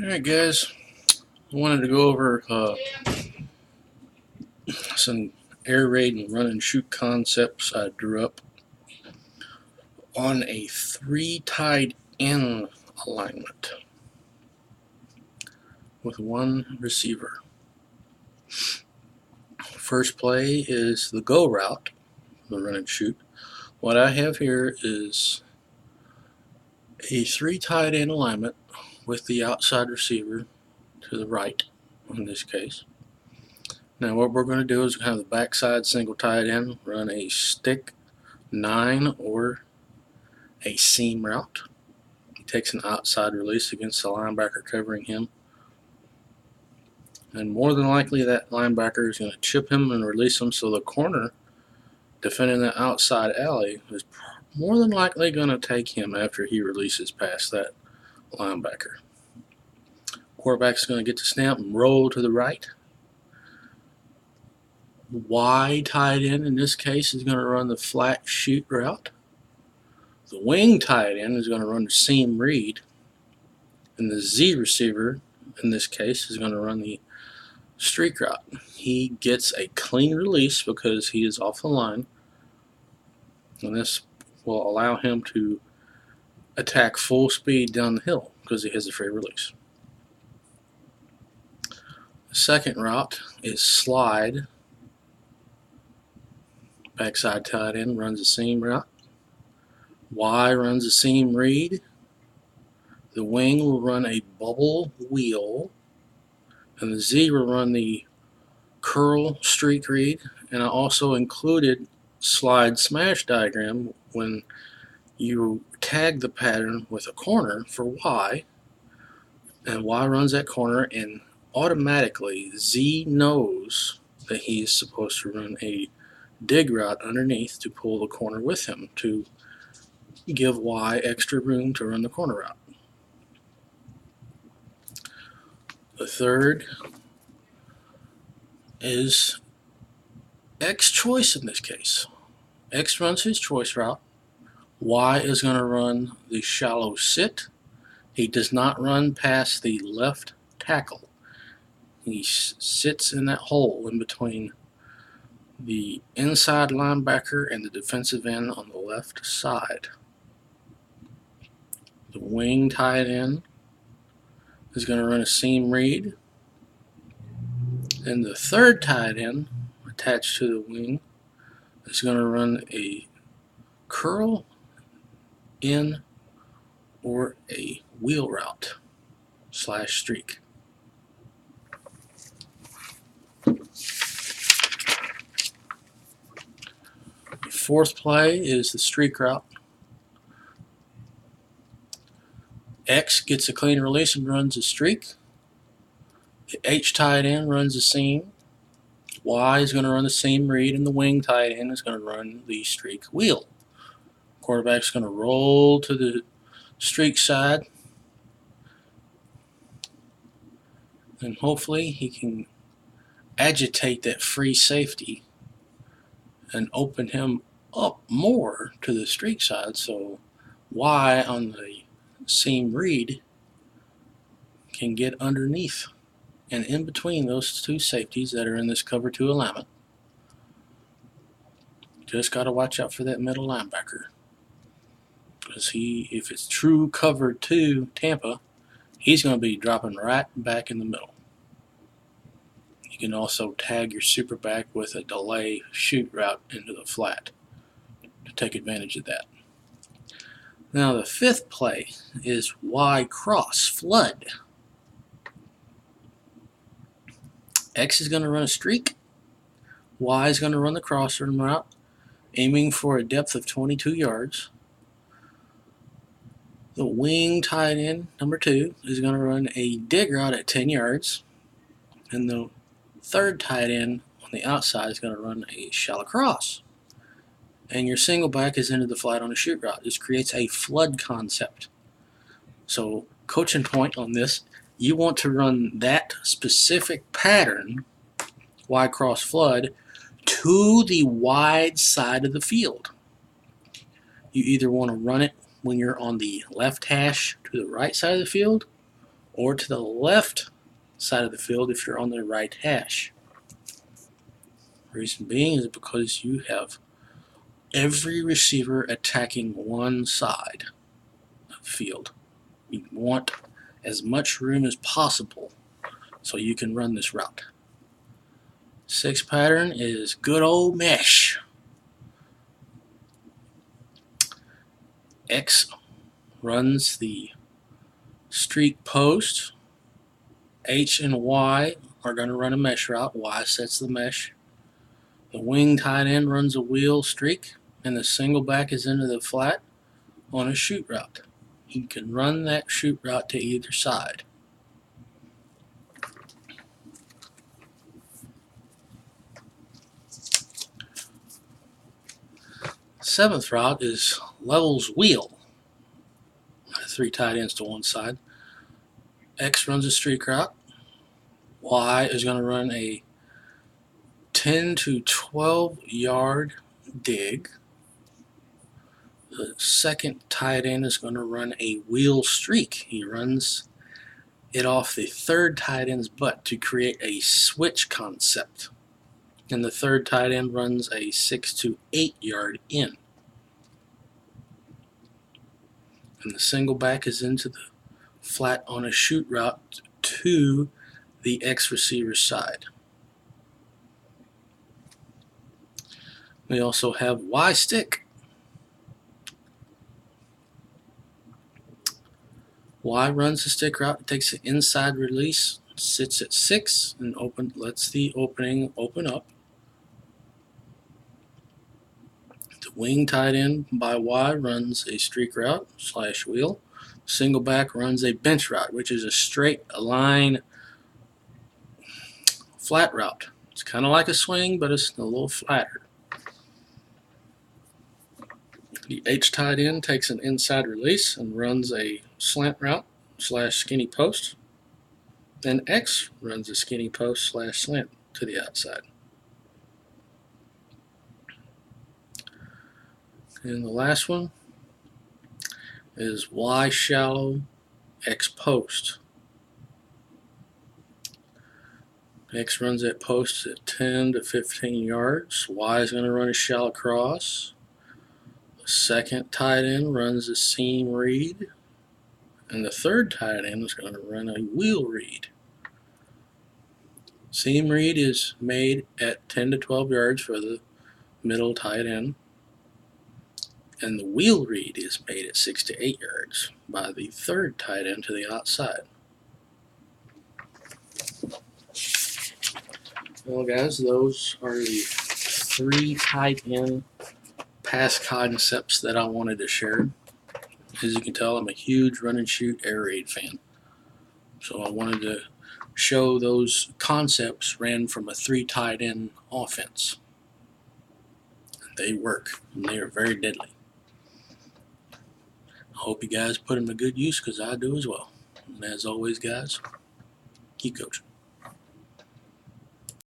Alright guys, I wanted to go over some air raid and run and shoot concepts I drew up on a 3 tied end alignment with one receiver. First play is the go route, the run and shoot. What I have here is a 3 tied end alignment with the outside receiver to the right in this case. Now what we're going to do is have the backside single tied end run a stick 9 or a seam route. He takes an outside release against the linebacker covering him. And more than likely that linebacker is going to chip him and release him, so the corner defending the outside alley is more than likely going to take him after he releases past that linebacker. Quarterback's going to get the snap and roll to the right. Y tight end in this case is going to run the flat shoot route. The wing tight end is going to run the seam read. And the Z receiver in this case is going to run the streak route. He gets a clean release because he is off the line, and this will allow him to attack full speed down the hill because he has a free release. The second route is slide. Backside tight end runs a seam route. Y runs a seam read. The wing will run a bubble wheel, and the Z will run the curl streak read. And I also included slide smash diagram when you tag the pattern with a corner for Y, and Y runs that corner, and automatically Z knows that he is supposed to run a dig route underneath to pull the corner with him to give Y extra room to run the corner route. The third is X choice in this case. X runs his choice route. Y is going to run the shallow sit. He does not run past the left tackle. He sits in that hole in between the inside linebacker and the defensive end on the left side. The wing tight end is going to run a seam read. And the third tight end attached to the wing is going to run a curl in or a wheel route / streak. The fourth play is the streak route. X gets a clean release and runs a streak. The H tight end runs a seam. Y is going to run the seam read, and the wing tight end is going to run the streak wheel. Quarterback's going to roll to the streak side, and hopefully he can agitate that free safety and open him up more to the streak side, so Y on the seam read can get underneath and in between those two safeties that are in this cover 2 alignment. Just got to watch out for that middle linebacker, because if it's true cover 2 Tampa, he's going to be dropping right back in the middle. You can also tag your super back with a delay shoot route into the flat to take advantage of that. Now the fifth play is Y cross flood. X is going to run a streak. Y is going to run the crossroom route, aiming for a depth of 22 yards. The wing tight end, number 2, is going to run a dig route at 10 yards. And the third tight end on the outside is going to run a shallow cross. And your single back is into the flat on a shoot route. This creates a flood concept. So, coaching point on this, you want to run that specific pattern, Y cross flood, to the wide side of the field. You either want to run it when you're on the left hash to the right side of the field, or to the left side of the field if you're on the right hash. Reason being is because you have every receiver attacking one side of the field. You want as much room as possible so you can run this route. 6 pattern is good old mesh. X runs the streak post. H and Y are going to run a mesh route. Y sets the mesh. The wing tight end runs a wheel streak, and the single back is into the flat on a shoot route. You can run that shoot route to either side. Seventh route is levels wheel. 3 tight ends to one side. X runs a streak route. Y is going to run a 10 to 12 yard dig. The second tight end is going to run a wheel streak. He runs it off the third tight end's butt to create a switch concept. And the third tight end runs a 6 to 8 yard in. And the single back is into the flat on a shoot route to the X receiver side. We also have Y stick. Y runs the stick route, takes an inside release, sits at 6, and lets the opening open up. The wing tight end by Y runs a streak route / wheel. Single back runs a bench route, which is a straight line flat route. It's kind of like a swing, but it's a little flatter. The H tight end takes an inside release and runs a slant route / skinny post. Then X runs a skinny post / slant to the outside. And the last one is Y shallow, X post. X runs that post at 10 to 15 yards. Y is going to run a shallow cross. The second tight end runs a seam read. And the third tight end is going to run a wheel read. Seam read is made at 10 to 12 yards for the middle tight end. And the wheel read is made at 6 to 8 yards by the third tight end to the outside. Well, guys, those are the 3 tight end pass concepts that I wanted to share. As you can tell, I'm a huge run and shoot air raid fan. So I wanted to show those concepts ran from a 3 tight end offense. They work, and they are very deadly. I hope you guys put them to good use, because I do as well. And as always, guys, keep coaching.